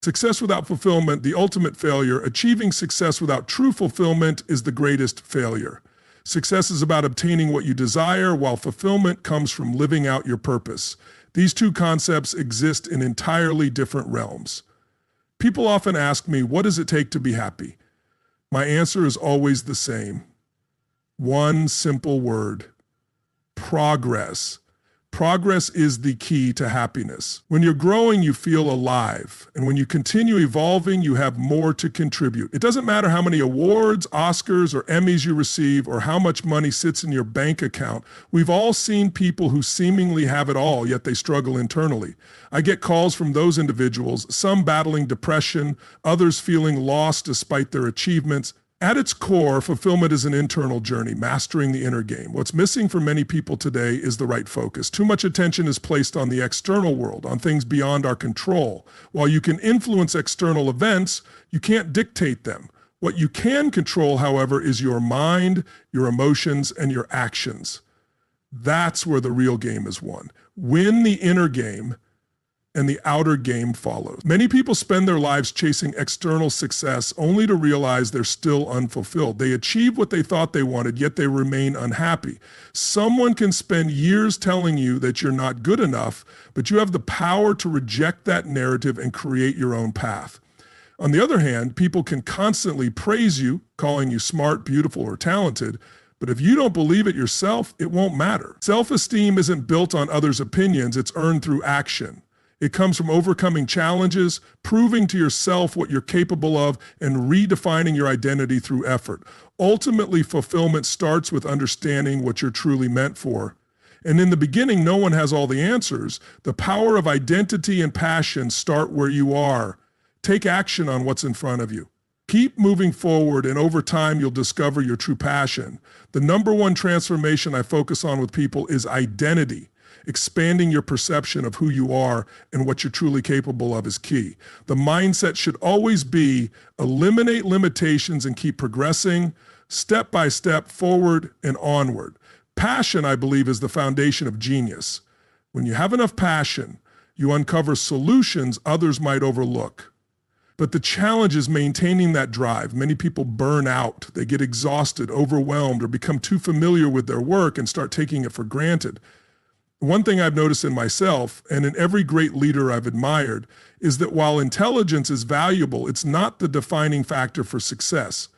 Success without fulfillment, the ultimate failure. Achieving success without true fulfillment is the greatest failure. Success is about obtaining what you desire, while fulfillment comes from living out your purpose. These two concepts exist in entirely different realms. People often ask me, what does it take to be happy? My answer is always the same. One simple word: progress. Progress is the key to happiness. When you're growing, you feel alive. And when you continue evolving, you have more to contribute. It doesn't matter how many awards, Oscars, or Emmys you receive, or how much money sits in your bank account. We've all seen people who seemingly have it all, yet they struggle internally. I get calls from those individuals, some battling depression, others feeling lost despite their achievements. At its core, fulfillment is an internal journey, mastering the inner game. What's missing for many people today is the right focus. Too much attention is placed on the external world, on things beyond our control. While you can influence external events, you can't dictate them. What you can control, however, is your mind, your emotions, and your actions. That's where the real game is won. Win the inner game, and the outer game follows. Many people spend their lives chasing external success only to realize they're still unfulfilled. They achieve what they thought they wanted, yet they remain unhappy. Someone can spend years telling you that you're not good enough, but you have the power to reject that narrative and create your own path. On the other hand, people can constantly praise you, calling you smart, beautiful, or talented, but if you don't believe it yourself, it won't matter. Self-esteem isn't built on others' opinions, it's earned through action. It comes from overcoming challenges, proving to yourself what you're capable of, and redefining your identity through effort. Ultimately, fulfillment starts with understanding what you're truly meant for. And in the beginning, no one has all the answers. The power of identity and passion start where you are. Take action on what's in front of you. Keep moving forward, and over time, you'll discover your true passion. The number one transformation I focus on with people is identity. Expanding your perception of who you are and what you're truly capable of is key. The mindset should always be eliminate limitations and keep progressing, step by step, forward and onward. Passion, I believe, is the foundation of genius. When you have enough passion, you uncover solutions others might overlook. But the challenge is maintaining that drive. Many people burn out. They get exhausted, overwhelmed, or become too familiar with their work and start taking it for granted. One thing I've noticed in myself and in every great leader I've admired is that while intelligence is valuable, it's not the defining factor for success.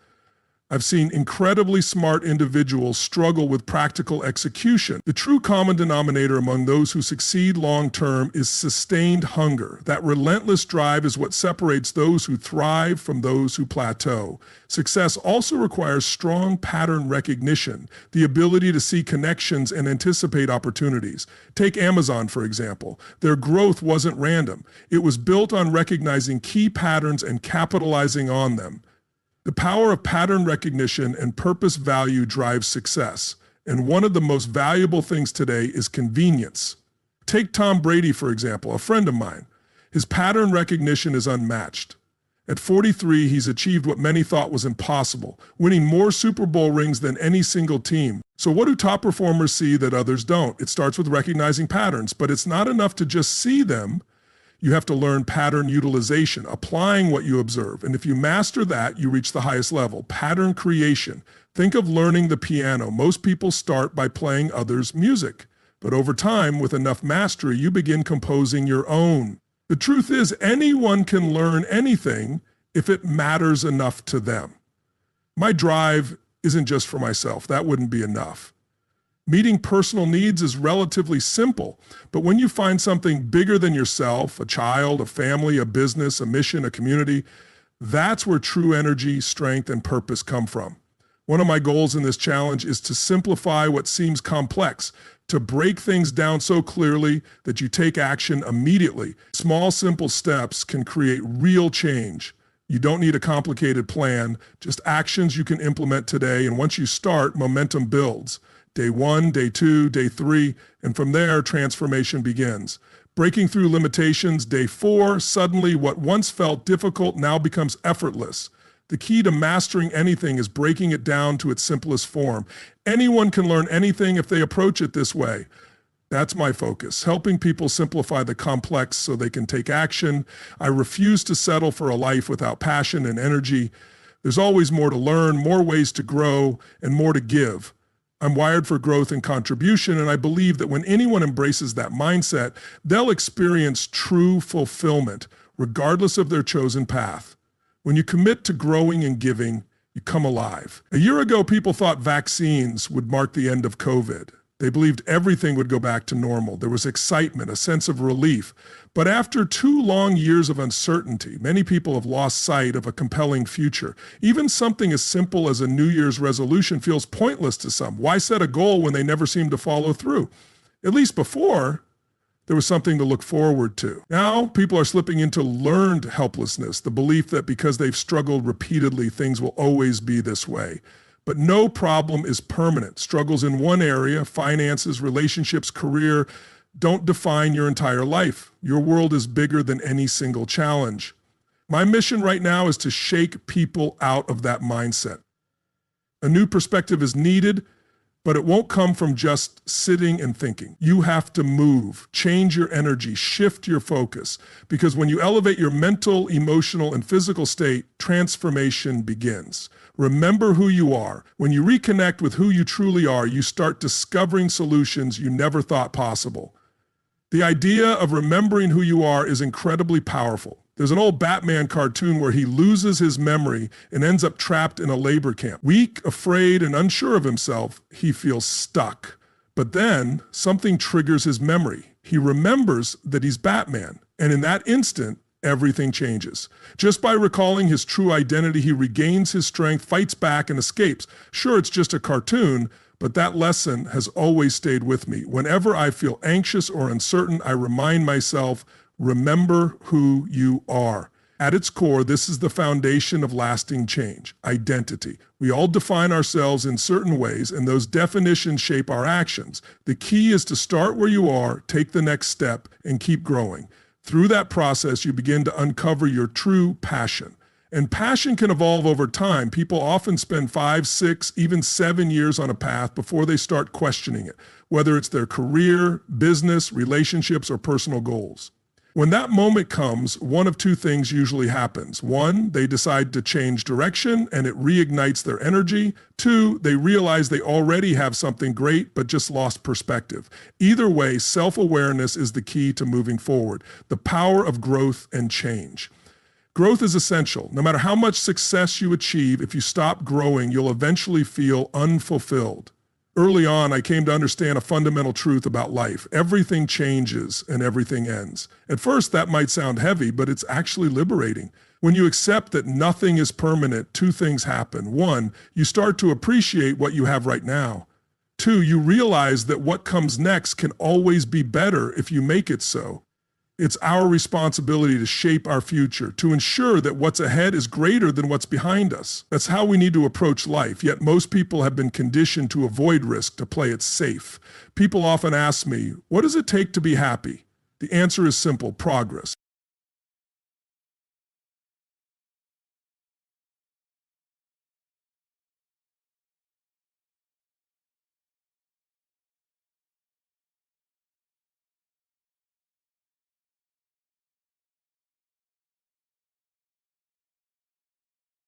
I've seen incredibly smart individuals struggle with practical execution. The true common denominator among those who succeed long-term is sustained hunger. That relentless drive is what separates those who thrive from those who plateau. Success also requires strong pattern recognition, the ability to see connections and anticipate opportunities. Take Amazon, for example. Their growth wasn't random. It was built on recognizing key patterns and capitalizing on them. The power of pattern recognition and purpose value drives success. And one of the most valuable things today is convenience. Take Tom Brady, for example, a friend of mine. His pattern recognition is unmatched. At 43, he's achieved what many thought was impossible, winning more Super Bowl rings than any single team. So what do top performers see that others don't? It starts with recognizing patterns, but it's not enough to just see them. You have to learn pattern utilization, applying what you observe. And if you master that, you reach the highest level. Pattern creation. Think of learning the piano. Most people start by playing others' music. But over time, with enough mastery, you begin composing your own. The truth is, anyone can learn anything if it matters enough to them. My drive isn't just for myself. That wouldn't be enough. Meeting personal needs is relatively simple, but when you find something bigger than yourself, a child, a family, a business, a mission, a community, that's where true energy, strength, and purpose come from. One of my goals in this challenge is to simplify what seems complex, to break things down so clearly that you take action immediately. Small, simple steps can create real change. You don't need a complicated plan, just actions you can implement today, and once you start, momentum builds. Day 1, day 2, day 3, and from there, transformation begins. Breaking through limitations, day 4, suddenly what once felt difficult now becomes effortless. The key to mastering anything is breaking it down to its simplest form. Anyone can learn anything if they approach it this way. That's my focus, helping people simplify the complex so they can take action. I refuse to settle for a life without passion and energy. There's always more to learn, more ways to grow, and more to give. I'm wired for growth and contribution, and I believe that when anyone embraces that mindset, they'll experience true fulfillment, regardless of their chosen path. When you commit to growing and giving, you come alive. A year ago, people thought vaccines would mark the end of COVID. They believed everything would go back to normal. There was excitement, a sense of relief. But after 2 long years of uncertainty, many people have lost sight of a compelling future. Even something as simple as a New Year's resolution feels pointless to some. Why set a goal when they never seem to follow through? At least before, there was something to look forward to. Now, people are slipping into learned helplessness, the belief that because they've struggled repeatedly, things will always be this way. But no problem is permanent. Struggles in one area, finances, relationships, career, don't define your entire life. Your world is bigger than any single challenge. My mission right now is to shake people out of that mindset. A new perspective is needed, but it won't come from just sitting and thinking. You have to move, change your energy, shift your focus, because when you elevate your mental, emotional, and physical state, transformation begins. Remember who you are. When you reconnect with who you truly are, you start discovering solutions you never thought possible. The idea of remembering who you are is incredibly powerful. There's an old Batman cartoon where he loses his memory and ends up trapped in a labor camp. Weak, afraid, and unsure of himself, he feels stuck. But then something triggers his memory. He remembers that he's Batman, and in that instant, everything changes. Just by recalling his true identity, he regains his strength, fights back, and escapes. Sure, it's just a cartoon, but that lesson has always stayed with me. Whenever I feel anxious or uncertain, I remind myself, remember who you are. At its core, this is the foundation of lasting change, identity. We all define ourselves in certain ways, and those definitions shape our actions. The key is to start where you are, take the next step, and keep growing. Through that process, you begin to uncover your true passion. And passion can evolve over time. People often spend 5, 6, even 7 years on a path before they start questioning it, whether it's their career, business, relationships, or personal goals. When that moment comes, one of 2 things usually happens. 1, they decide to change direction and it reignites their energy. 2, they realize they already have something great but just lost perspective. Either way, self-awareness is the key to moving forward, the power of growth and change. Growth is essential. No matter how much success you achieve, if you stop growing, you'll eventually feel unfulfilled. Early on, I came to understand a fundamental truth about life. Everything changes and everything ends. At first, that might sound heavy, but it's actually liberating. When you accept that nothing is permanent, 2 things happen. 1, you start to appreciate what you have right now. 2, you realize that what comes next can always be better if you make it so. It's our responsibility to shape our future, to ensure that what's ahead is greater than what's behind us. That's how we need to approach life, yet most people have been conditioned to avoid risk, to play it safe. People often ask me, what does it take to be happy? The answer is simple: progress.